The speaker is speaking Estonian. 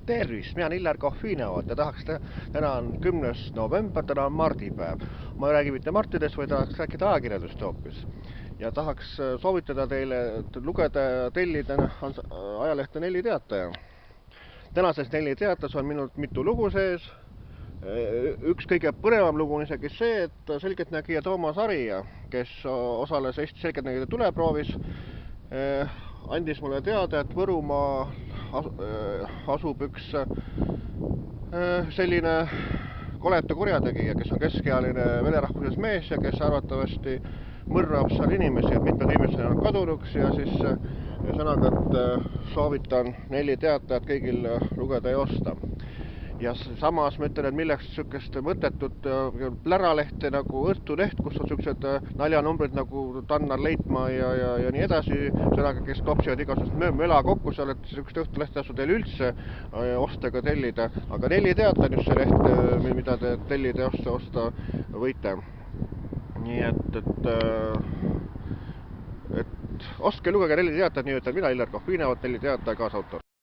Tervist, mina olen Illar Kohvinevat ja tahaks täna on 10. november, täna on mardipäev. Ma ei räägi mitte martidest, vaid tahaks rääkida ajakirjandust hoopis. Ja tahaks soovitada teile lugeda ja tellida ajalehte Nelli Teataja. Tänases Nelli Teatajas on minult mitu lugu sees. Üks kõige põnevam lugu on isegi see, et selgeltnägija Toomas Arija, kes osales Eesti selgeltnägijate tuleproovis, andis mulle teada, et Võrumaa asub üks selline koletu kurjategija, kes on keskealine venerahvusest mees ja kes arvatavasti mõrrab seal inimesi, et mitmed inimesed on kadunuks ja siis sõnaga, et soovitan Nelli Teatajat kõigil lugeda ja osta. Ja samas ma ütlen, et milleks sükest mõttetut pläralehte nagu Õhtuleht, kus on sükesed naljanumbrid nagu Tannar Leitmaa ja nii edasi, sõnaga, kes topsivad igasugust möla kokku seal, et sükest Õhtulehte tasu teil üldse osta ega tellida. Aga Nelli Teataja on just see leht, mida te tellida ja osta võite. Nii et ostke, lugege Nelli Teatajat, nii ütlen mina, Illar Kohvinevat, Nelli Teataja kaasautor.